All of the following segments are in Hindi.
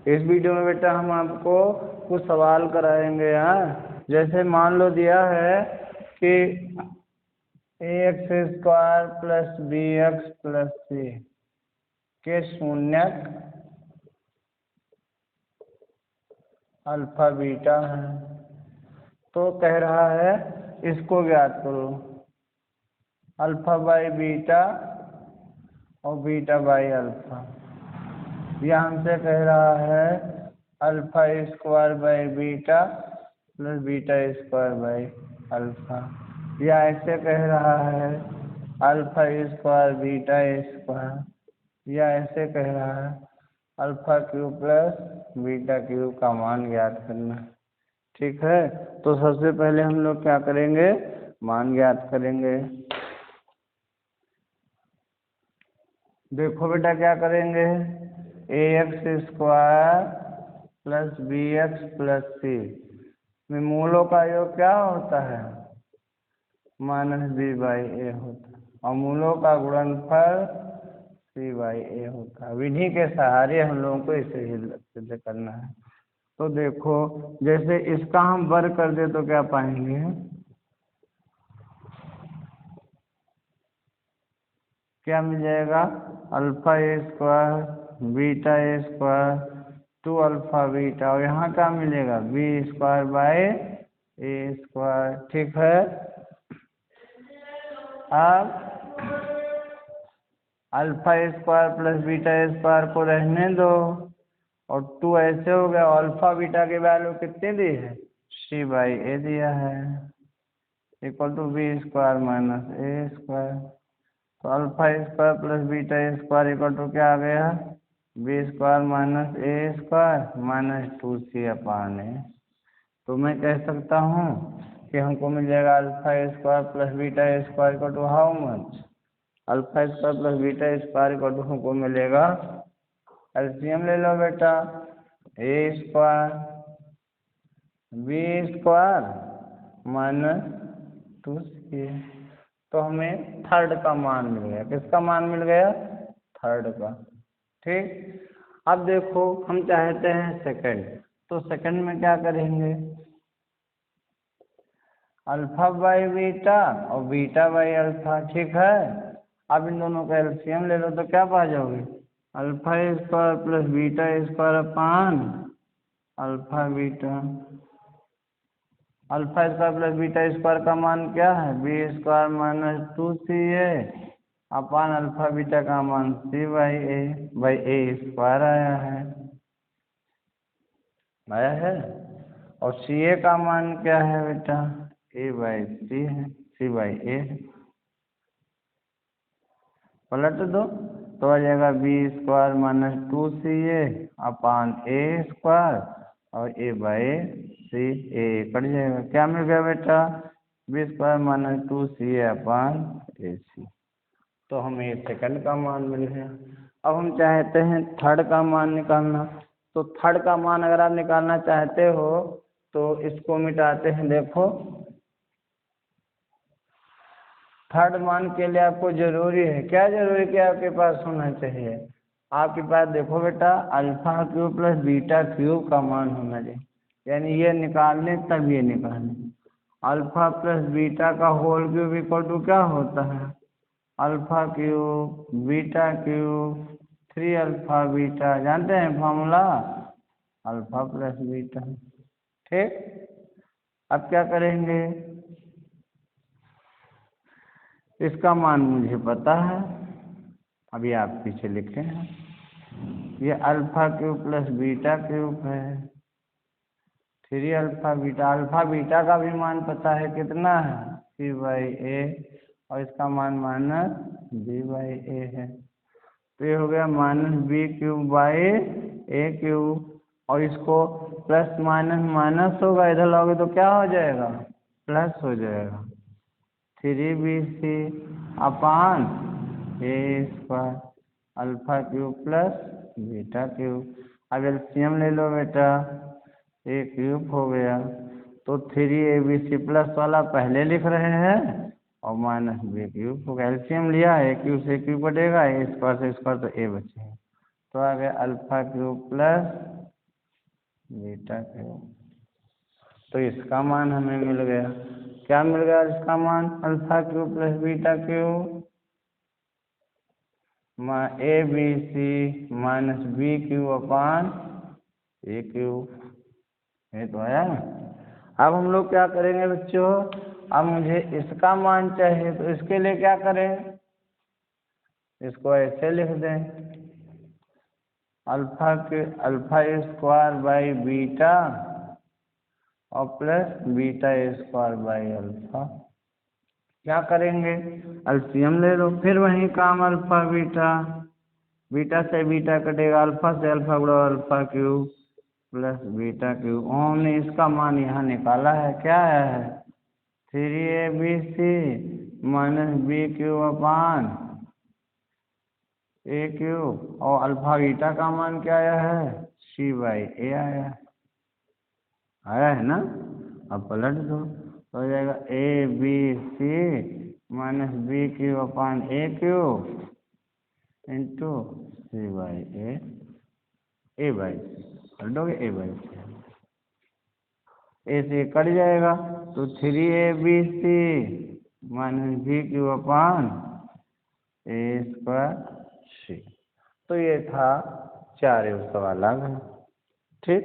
इस वीडियो में बेटा हम आपको कुछ सवाल कराएंगे यहाँ। जैसे मान लो दिया है कि ax² + bx + c के शून्यक अल्फा बीटा है, तो कह रहा है इसको ज्ञात करो, अल्फा बाई बीटा और बीटा बाई अल्फा। यह हमसे कह रहा है α² by beta plus β² by alpha, या ऐसे कह रहा है α² β², या ऐसे कह रहा है α³ + β³ का मान ज्ञात करना। ठीक है, तो सबसे पहले हम लोग क्या करेंगे, मान ज्ञात करेंगे। देखो बेटा क्या करेंगे, ax² + bx + c में मूलों का योग क्या होता है, -b/a होता है, और मूलों का गुणनफल c/a होता है। विधि के सहारे हम लोगों को इसे ही सिद्ध करना है। तो देखो जैसे इसका हम वर्ग कर दे तो क्या पाएंगे, क्या मिल जाएगा, α² β² 2α बीटा, और यहाँ क्या मिलेगा b²/a²। ठीक है, अब α² + β² को रहने दो, और 2 ऐसे हो गया। अल्फा बीटा की वैल्यू कितनी दी है, c/a दिया है, = b² - a²। तो α² + β² क्या आ गया, b² - a² - 2c/a। तो मैं कह सकता हूँ कि हमको मिल जाएगा α² + β² हाउ मच, α² + β² हमको मिलेगा, एलसीएम ले लो बेटा, a² b² - 2c। तो हमें थर्ड का मान मिल गया। किसका मान मिल गया, थर्ड का। ठीक, अब देखो हम चाहते हैं सेकंड, तो सेकंड में क्या करेंगे, अल्फा बाई बीटा और बीटा बाई अल्फा। ठीक है, अब इन दोनों का एलसीएम ले लो तो क्या पा जाओगे, α² + β² अपान अल्फा बीटा। α² + β² का मान क्या है, b² - 2ca अपान अल्फा बीटा का मान c/a/a² आया है। और ca का मान क्या है बेटा, a/c है, c/a है। पलट दो तो आ जाएगा b² - 2ca अपान a² और a/c, a कट जाएगा। क्या मिल गया बेटा, b² - 2ca अपान ac। तो हमें सेकंड का मान मिल गया। अब हम चाहते हैं थर्ड का मान निकालना। तो थर्ड का मान अगर आप निकालना चाहते हो तो इसको मिटाते हैं। देखो थर्ड मान के लिए आपको जरूरी है, क्या जरूरी, कि आपके पास होना चाहिए, आपके पास देखो बेटा α³ + β³ का मान होना चाहिए, यानी ये निकालने तब ये निकालने। α + बीटा का होल क्यूब = क्या होता है, α³ β³ 3α बीटा, जानते हैं फॉर्मूला, अल्फा + बीटा। ठीक, अब क्या करेंगे, इसका मान मुझे पता है, अभी आप पीछे लिखे हैं, ये α³ + β³ है, 3α बीटा। अल्फा बीटा का भी मान पता है, कितना है, c/a, और इसका मान -b/a है। तो ये हो गया -b³/a³, और इसको प्लस माइनस होगा, इधर लाओगे तो क्या हो जाएगा, प्लस हो जाएगा, 3bc अपान a² α³ + β³। अब एलसीएम ले लो बेटा, a³ हो गया, तो 3abc प्लस वाला पहले लिख रहे हैं और -b³ होगा। एलसीएम लिया, a³ से a³ कटेगा, a² से a² तो a बचेगा, तो आ गया α³ + बीटा क्यूब। तो इसका मान हमें मिल गया। क्या मिल गया इसका मान? Alpha cube plus beta cube A B C minus B cube upon A cube. ये तो आया ना। अब हम लोग क्या करेंगे बच्चों? अब मुझे इसका मान चाहिए, तो इसके लिए क्या करें? इसको ऐसे लिख दें, अल्फा स्क्वायर बाई बीटा और plus beta square by alpha. क्या करेंगे? एलसीएम ले लो। फिर वही काम, अल्फा बीटा, बीटा से बीटा कटेगा, अल्फा से अल्फा गुणा alpha cube plus beta cube. हमने इसका मान यहाँ निकाला है, क्या है? 3abc minus B cube upon A cube. और अल्फा बीटा का मान क्या आया है? सी बाई ए आया है ना। अब पलट दो तो हो जाएगा A B C minus B cube upon A cube into C by A by पलटोगे ए बाई ए से कट जाएगा, तो 3abc minus B cube upon A square C. तो ये था 4 सवाल आ गए। ठीक।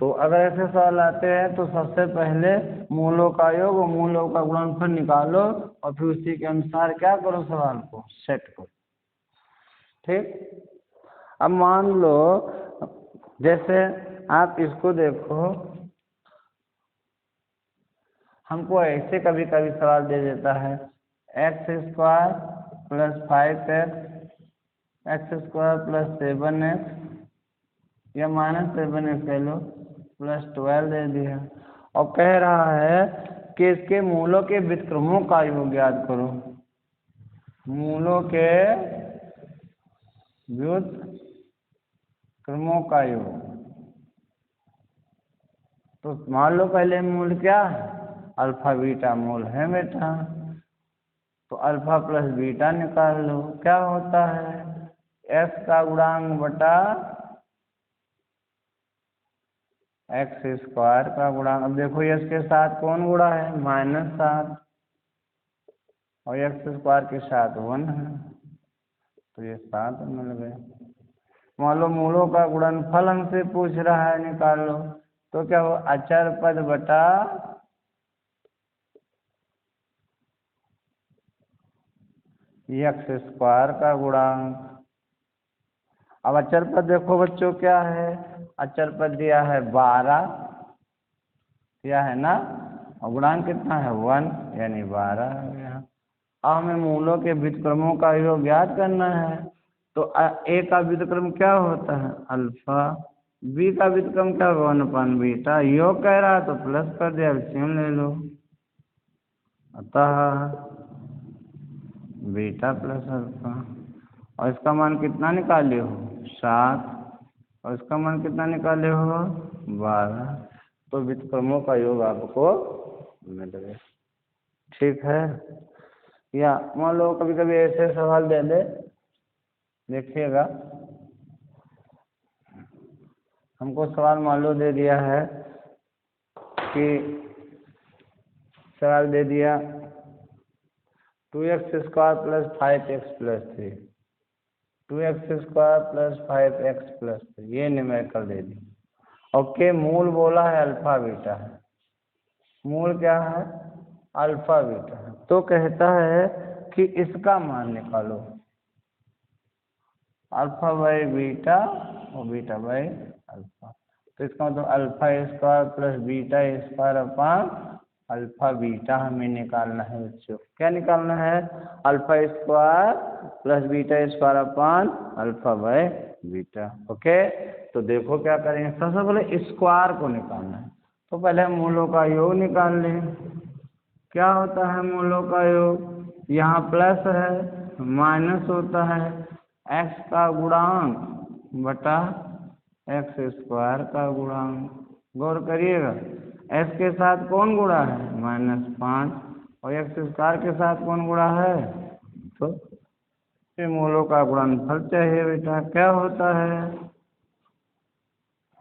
तो अगर ऐसे सवाल आते हैं तो सबसे पहले मूलों का योग और मूलों का गुणनफल निकालो और फिर उसी के अनुसार क्या करो, सवाल को सेट करो। ठीक। अब मान लो जैसे आप इसको देखो, हमको ऐसे कभी कभी सवाल दे देता है x square plus 5x square plus 7x या माइनस 7x ले लो प्लस 12 दे दिया, और कह रहा है कि इसके मूलों के व्युत्क्रमों का योग ज्ञात करो। मूलों के व्युत्क्रमों का योग। तो मान लो पहले मूल क्या है? अल्फा बीटा मूल है बेटा, तो अल्फा प्लस बीटा निकाल लो। क्या होता है? एक्स का गुणांक बटा एक्स स्क्वायर का गुणांक। अब देखो एक्स के साथ कौन गुणा है? -7, और एक्स स्क्वायर के साथ 1 है, तो ये 7 मिल गए। मान लो मूलों का गुणनफल हमसे पूछ रहा है, निकाल लो। तो क्या हो? अचर पद बटा एक्स स्क्वायर का गुणांक। अब अचर पद देखो बच्चों क्या है? अचर पद दिया है 12, क्या है ना, और गुणांक कितना है? 1, यानी 12 है यहाँ। अब हमें मूलों के व्युत्क्रमों का योग ज्ञात करना है। तो ए का व्युत्क्रम क्या होता है? अल्फा। बी का व्युत्क्रम क्या होगा? 1 बीटा। योग कह रहा है तो प्लस कर दिया, एलसीएम ले लो। अतः बीटा प्लस अल्फा, और इसका मान कितना निकाले हो? 7, और इसका मान कितना निकाले हो? 12। तो व्युत्क्रमों का योग आपको मिल गया। ठीक है। या मान लो कभी कभी ऐसे सवाल दे दे, देखिएगा, हमको सवाल मान लो दे दिया है कि सवाल दे दिया 2x square plus 5x plus 3, 2x square plus 5x plus 3, ये न्यूमेरिकल दे दी। ओके, मूल बोला है अल्फा बीटा है। मूल क्या है? अल्फा बीटा है। तो कहता है कि इसका मान निकालो, अल्फा बाई बीटा और बीटा बाई अल्फा। तो इसका मतलब alpha square plus beta square upon alpha beta हमें निकालना है बच्चों। क्या निकालना है? Alpha square plus beta square upon alpha by beta. Okay, तो देखो क्या करेंगे। सबसे पहले स्क्वायर को निकालना है, तो पहले हम मूलों का योग निकाल लें। क्या होता है मूलों का योग? यहाँ प्लस है, माइनस होता है, एक्स का गुणांक बटा एक्स स्क्वायर का गुणांक। गौर करिएगा, एक्स के साथ कौन गुणा है? -5, और एक्स स्क्वायर के साथ कौन गुणा है? तो ये मूलों का गुणनफल चाहिए बेटा। क्या होता है?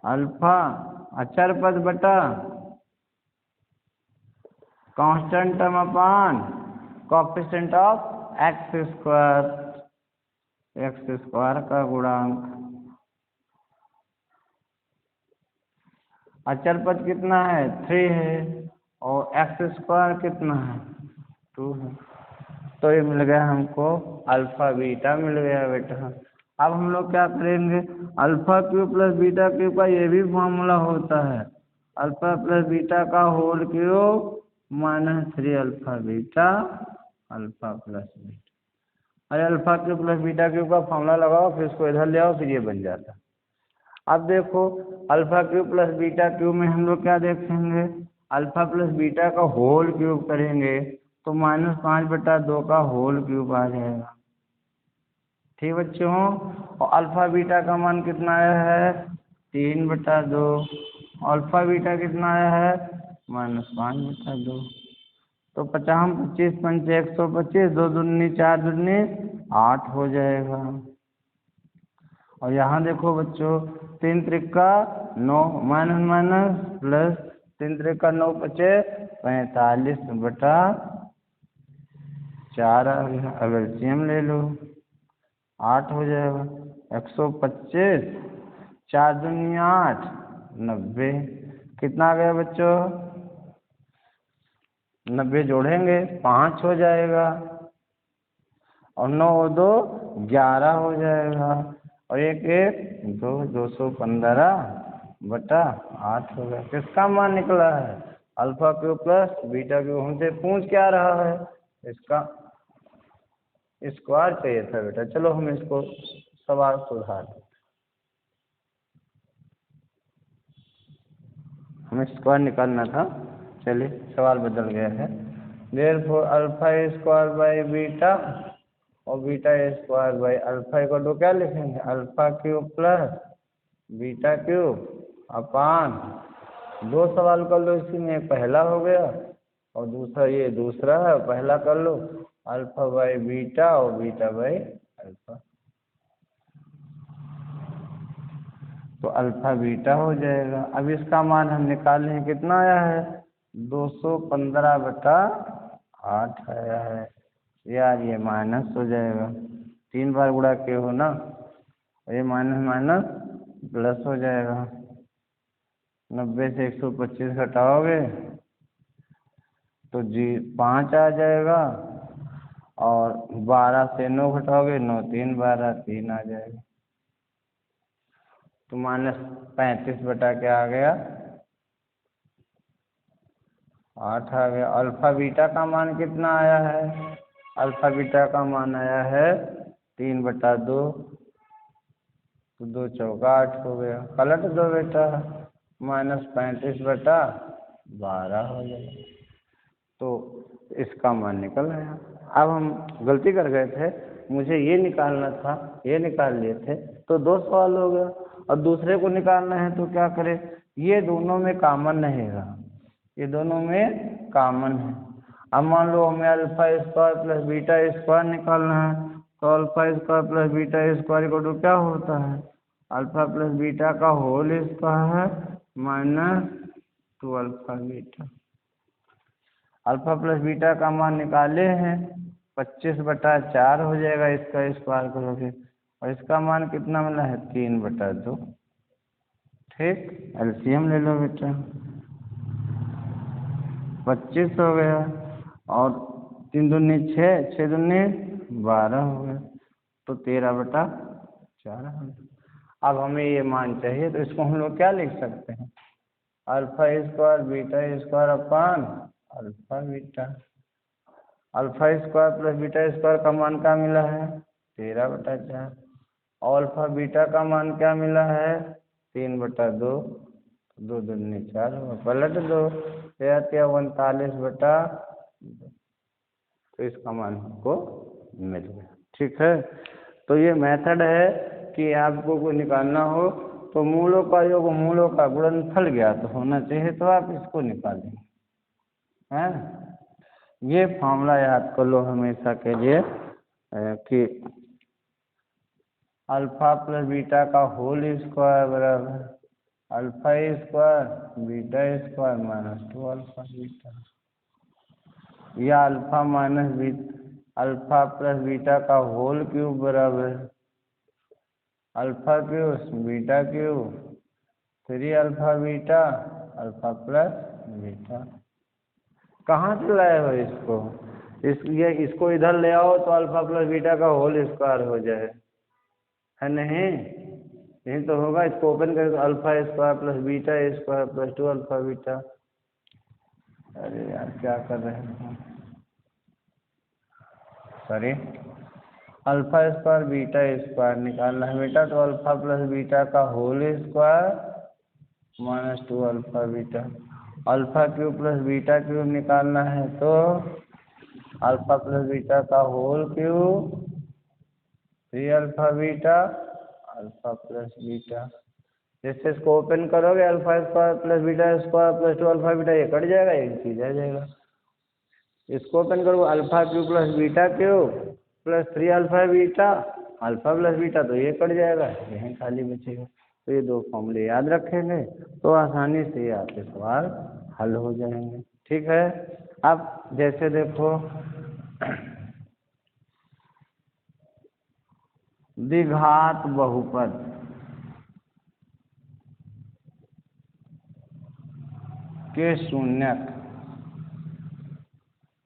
अल्फा अचर पद बटा constant term upon coefficient of x square का गुणांक। अचर पद कितना है 3 है और एक्स स्क्वायर कितना है 2 है। तो ये मिल गया हमको अल्फा बीटा मिल गया बेटा। अब हम लोग क्या करेंगे, alpha cube plus beta cube का ये भी फॉर्मूला होता है, अल्फा प्लस बीटा का whole cube -3 alpha beta alpha plus beta. अरे alpha cube plus beta cube का फॉर्मूला लगाओ, फिर इसको इधर ले आओ, फिर ये बन जाता। अब देखो alpha cube plus beta cube में हम लोग क्या देखेंगे, अल्फा प्लस बीटा का होल क्यूब करेंगे तो -5/2 का होल क्यूब आ जाएगा। ठीक बच्चों, और अल्फा बीटा का मान कितना आया है 3/2, अल्फा बीटा कितना आया है -5/2। तो 50 25 पंच 125, 2 दूनी 4 दूनी 8 हो जाएगा। और यहाँ देखो बच्चों 3 Trika 9 minus minus plus 3 Trika 9 पचे 45/4 आ गया। अब एलसीएम ले लो 8 हो जाएगा। 125 4 दूनी 8 90 कितना आ गया बच्चों 90 जोड़ेंगे 5 हो जाएगा और 9 2 11 हो जाएगा और 1 1 2 215/8 हो गया। किसका मान निकला है alpha cube plus beta cube. हमसे पूछ क्या रहा है, इसका स्क्वायर चाहिए था बेटा। चलो हम इसको सवाल सुधार देते, हमें स्क्वायर निकालना था, चलिए सवाल बदल गया है। Therefore alpha square by beta और बीटा स्क्वायर बाई अल्फा को क्या लिखेंगे alpha cube plus beta cube अपान 2 सवाल कर लो इसी में, पहला हो गया और दूसरा ये दूसरा है, पहला कर लो अल्फा बाई बीटा और बीटा बाई अल्फा। तो अल्फा बीटा हो जाएगा। अब इसका मान हम निकाल लें कितना आया है 215/8 आया है यार। ये माइनस हो जाएगा, 3 बार गुणा के हो ना, ये माइनस माइनस प्लस हो जाएगा। 90 से 125 घटाओगे तो 5 आ जाएगा और 12 से 9 घटाओगे 9 3 12 3 आ जाएगा। तो -35 बटा क्या आ गया 8 आ गया। अल्फा बीटा का मान कितना आया है, अल्फा बीटा का मान आया है 3/2, तो 2 चौका 8 हो गया। पलट दो बेटा -35/12 हो जाएगा। तो इसका मान निकल आया। अब हम गलती कर गए थे, मुझे ये निकालना था, ये निकाल लिए थे, तो 2 सवाल हो गया। और दूसरे को निकालना है तो क्या करें, ये दोनों में कॉमन नहीं रहा, ये दोनों में कॉमन है। अब मान लो हमें alpha square plus beta square निकालना है, तो alpha square plus beta square को तो क्या होता है अल्फा प्लस बीटा का whole square -2 alpha beta. Alpha plus beta का मान निकाले हैं 25/4 हो जाएगा, इसका स्क्वायर करोगे और इसका मान कितना मिला है 3/2। ठीक, एलसीएम ले लो बेटा 25 हो गया और 3 दूनी 6 6 दूनी 12 हो गया, तो 13/4 हो गया। अब हमें ये मान चाहिए तो इसको हम लोग क्या लिख सकते हैं alpha square beta square upon alpha beta. Alpha square plus beta square का मान क्या मिला है 13/4 और अल्फा बीटा का मान क्या मिला है 3/2, 2 दूनी 4 पलट दो 39/2, तो इसका मान हमको मिल गया। ठीक है, तो ये मेथड है कि आपको कोई निकालना हो तो मूलों का योग मूलों का गुणनफल ज्ञात होना चाहिए, तो आप इसको निकालेंगे हैं। ये फॉर्मूला याद कर लो हमेशा के लिए कि अल्फा प्लस बीटा का होल स्क्वायर बराबर alpha square beta square minus 2 alpha beta, या alpha minus beta alpha plus beta का होल क्यूब बराबर alpha cube beta cube 3 alpha beta alpha plus beta. कहाँ से लाए हो इसको? इसको इधर ले आओ तो अल्फा प्लस बीटा का होल स्क्वायर हो जाए, है नहीं? यही तो होगा। इसको ओपन करें तो alpha square plus beta square plus 2 alpha beta. अरे यार क्या कर रहे हैं, sorry. Alpha square beta square निकालना है बेटा, तो अल्फा प्लस बीटा का whole square minus 2 alpha beta. Alpha cube plus beta cube निकालना है तो अल्फा प्लस बीटा का whole cube 3 alpha beta alpha plus beta. जैसे इसको ओपन करोगे alpha square plus beta square plus 2 alpha beta, ये कट जाएगा, एक चीज आ जाएगा। इसको ओपन करो alpha cube plus beta cube plus 3 alpha beta alpha plus beta, तो ये कट जाएगा, यहीं खाली बचेगा। तो ये दो फॉर्मूले याद रखेंगे तो आसानी से आपके सवाल हल हो जाएंगे। ठीक है। अब जैसे देखो द्विघात बहुपद के शून्यक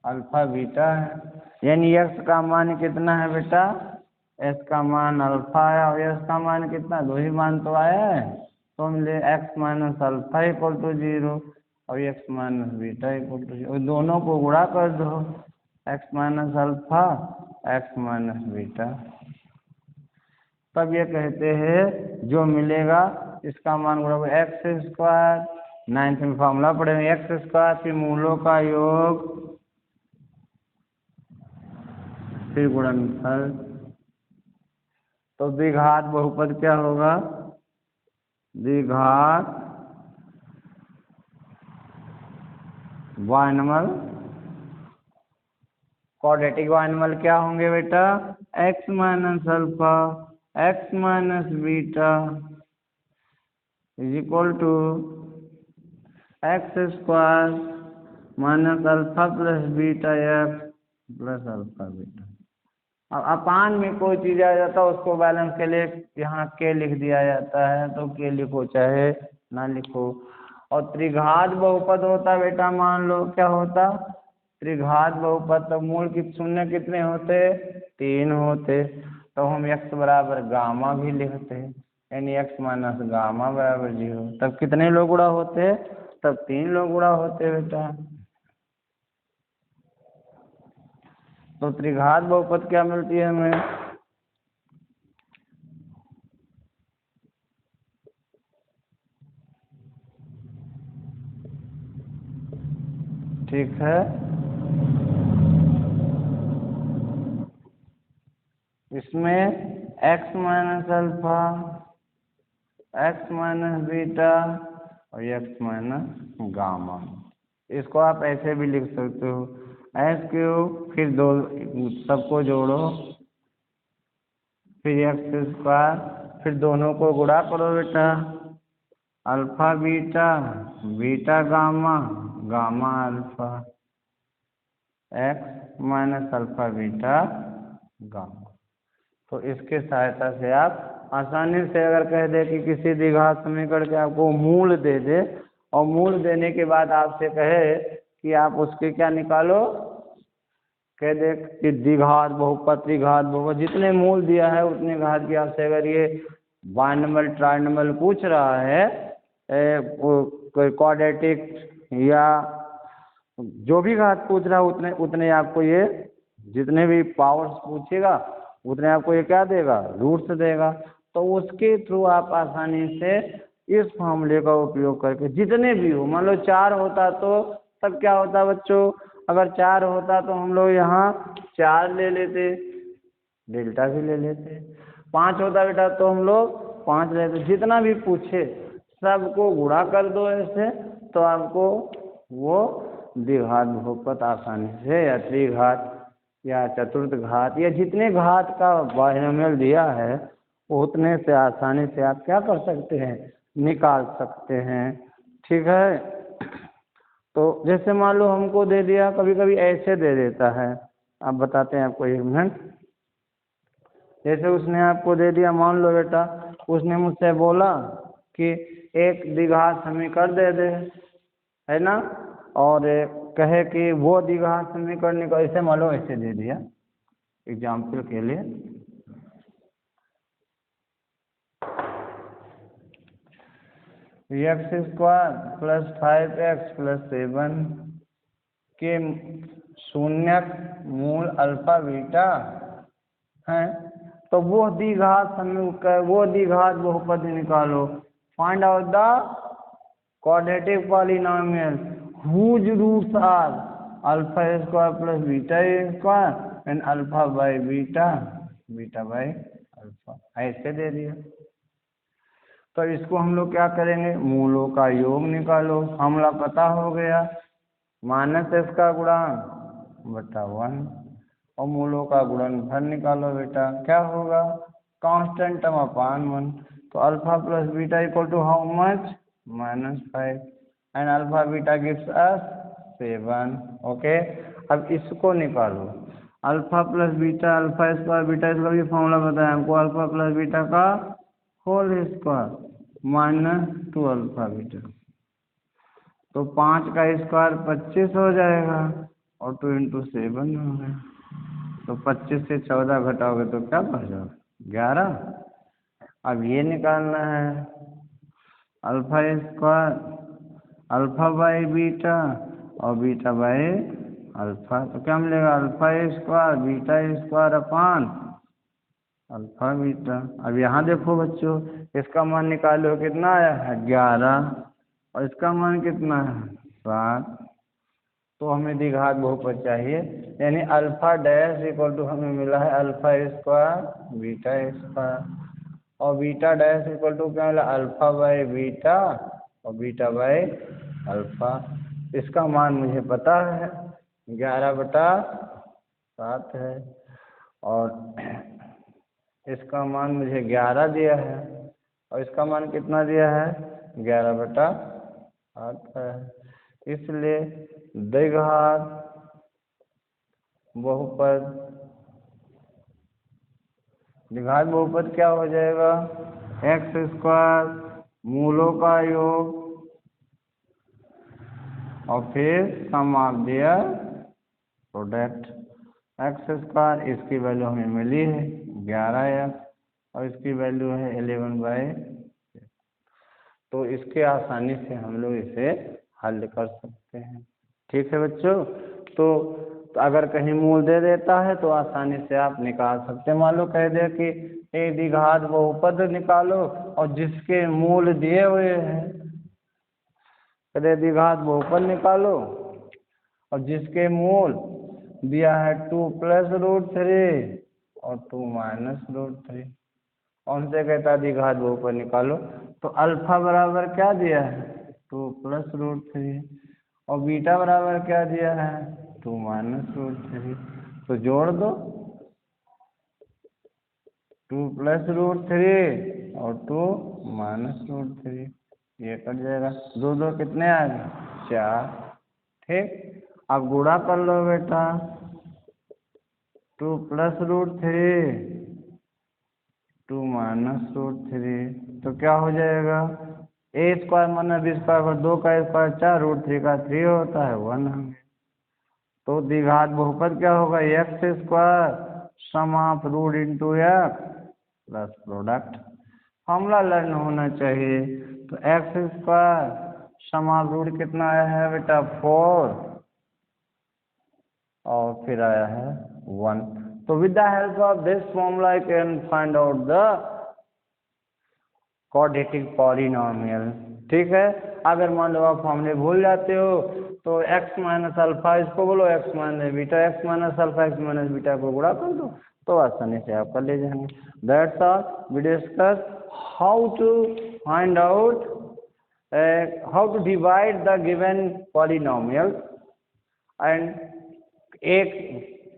अल्फा बीटा है, यानी x का मान कितना है बेटा? x का मान अल्फा है और x का मान कितना? 2 ही मान तो आया है, तो हम ले x minus alpha equal to 0 और x minus beta equal to 0, दोनों को गुणा कर दो, x minus alpha x minus beta. तब ये कहते हैं जो मिलेगा इसका मान गुणा एक्स स्क्वायर, 9th में फॉर्मूला पढ़ेंगे, एक्स स्क्वायर के मूलों का योग फिर गुणनफल। तो द्विघात बहुपद क्या होगा? द्विघात बाइनॉमियल क्वाड्रेटिक बाइनॉमियल क्या होंगे बेटा? X minus alpha x minus beta is equal to x square minus alpha plus beta x plus alpha beta. अब अपान में कोई चीज़ आ जाता है उसको बैलेंस के लिए यहाँ के लिख दिया जाता है, तो के लिखो चाहे ना लिखो। और त्रिघात बहुपद होता बेटा, मान लो क्या होता? त्रिघात बहुपद तो मूल की शून्य कितने होते? 3 होते, तो हम x बराबर गामा भी लिखते हैं, यानी x माइनस गामा बराबर 0। तब कितने लोग गुणा होते? तब 3 लोग गुणा होते बेटा। तो त्रिघात बहुपद क्या मिलती है हमें? ठीक है, इसमें x minus alpha x minus beta और x माइनस गामा। इसको आप ऐसे भी लिख सकते हो, एस क्यूब फिर दो सबको जोड़ो फिर एक्स स्क्वायर, फिर दोनों को गुणा करो बेटा, alpha beta beta gamma gamma alpha x minus alpha beta gamma. तो इसके सहायता से आप आसानी से अगर कह दे कि किसी द्विघात समीकरण के आपको मूल दे दे और मूल देने के बाद आपसे कहे कि आप उसके क्या निकालो, कह दे कि द्विघात बहुपद त्रिघात बहुपद जितने मूल दिया है उतने घात की, आपसे अगर ये बाइनॉमियल ट्राइनॉमियल पूछ रहा है, कोई क्वाड्रेटिक या जो भी घात पूछ रहा है उतने उतने आपको ये जितने भी पावर्स पूछेगा उतने आपको ये क्या देगा? रूट्स देगा। तो उसके थ्रू आप आसानी से इस फॉर्मूले का उपयोग करके जितने भी हो, मान लो 4 होता तो तब क्या होता बच्चों? अगर 4 होता तो हम लोग यहाँ 4 ले लेते, डेल्टा भी ले लेते। 5 होता बेटा तो हम लोग 5 लेते। जितना भी पूछे सबको गुणा कर दो ऐसे, तो आपको वो द्विघात बहुपद आसानी से या त्रिघात या चतुर्थ घात या जितने घात का बाइनॉमियल दिया है उतने से आसानी से आप क्या कर सकते हैं? निकाल सकते हैं। ठीक है, तो जैसे मान लो हमको दे दिया, कभी कभी ऐसे दे देता है। आप बताते हैं आपको, एक मिनट। जैसे उसने आपको दे दिया, मान लो बेटा उसने मुझसे बोला कि एक द्विघात समीकरण दे दे, है ना, और कहे कि वो द्विघात समीकरण निकाल, ऐसे मान लो ऐसे दे दिया एग्जाम्पल के लिए। X square plus 5x plus 7 के शून्यक मूल अल्फा बीटा है, तो वो द्विघात समीकरण, वो द्विघात बहुपद निकालो। Find out the quadratic polynomial whose roots are alpha square plus beta square and alpha by beta, beta by alpha, ऐसे दे दिया। तो इसको हम लोग क्या करेंगे, मूलों का योग निकालो। फॉर्मूला पता हो गया, माइनस इसका गुणांक बटा 1, और मूलों का गुणनफल निकालो बेटा, क्या होगा, कांस्टेंट टर्म अपान 1। तो alpha plus beta equal to how much, -5, and alpha beta gives us 7। Okay, अब इसको निकालो, alpha plus beta, alpha square beta square, ये फॉर्मूला बताया हमको, अल्फा प्लस बीटा का होल स्क्वायर -2 अल्फा बीटा। तो 5 का स्क्वायर 25 हो जाएगा, और 2 × 7 हो गया। तो 25 से 14 घटाओगे तो क्या बचा, 11। अब ये निकालना है, alpha square alpha by beta और बीटा बाई अल्फा, तो क्या मिलेगा, alpha square beta square upon alpha beta. अब यहाँ देखो बच्चों, इसका मान निकालो, कितना आया है 11, और इसका मान कितना है 7। तो हमें द्विघात बहुपद चाहिए, यानी अल्फा डैश इक्वल टू हमें मिला है अल्फा स्क्वायर बीटा स्क्वायर, और बीटा डैश इक्वल टू क्या मिला, अल्फा बाई बीटा और बीटा बाई अल्फा। इसका मान मुझे पता है 11/7 है, और इसका मान मुझे 11 दिया है, और इसका मान कितना दिया है 11/8 है। इसलिए द्विघात बहुपद, द्विघात बहुपद क्या हो जाएगा, एक्स स्क्वायर मूलों का योग और फिर sum of their product. X square, इसकी वैल्यू हमें मिली है 11x, और इसकी वैल्यू है 11/6। तो इसके आसानी से हम लोग इसे हल कर सकते हैं। ठीक है बच्चों, तो अगर कहीं मूल दे देता है तो आसानी से आप निकाल सकते हैं। मान लो कह दे कि एक द्विघात बहुपद निकालो, और जिसके मूल दिए हुए हैं, कह द्विघात बहुपद निकालो और जिसके मूल दिया है 2 + √3 और 2 - √3, उनसे कहता है द्विघात बहुपद निकालो। तो अल्फा बराबर क्या दिया है 2 + √3, और बीटा बराबर क्या दिया है 2 - √3। तो जोड़ दो, 2 + √3 और 2 - √3, ये कट जाएगा, 2 2 कितने आएगा 4। ठीक, अब गुणा कर लो बेटा, 2 + √3 2 - √3, तो क्या हो जाएगा, a square minus b square पर 2 का स्क्वायर 4, √3 का 3 होता है 1। तो द्विघात बहुपद क्या होगा, x square sum of root into x plus product. Formula learn होना चाहिए। तो x square sum of root कितना आया है बेटा 4, और फिर आया है 1। तो with the help of this formula I can find out the quadratic polynomial. ठीक है, अगर मान लो आप फॉर्मूले भूल जाते हो तो x माइनस अल्फा, इसको बोलो x minus beta, x minus alpha x minus beta को गुणा कर दो, तो आसानी से आप कर ले जाएंगे। That's all we discuss how to find out, how to divide the given polynomial, and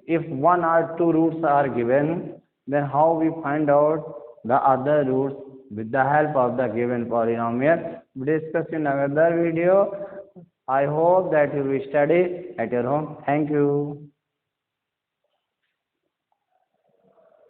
if 1 or 2 roots are given, then how we find out the other roots with the help of the given polynomial. We discuss in another video. I hope that you will study at your home. Thank you.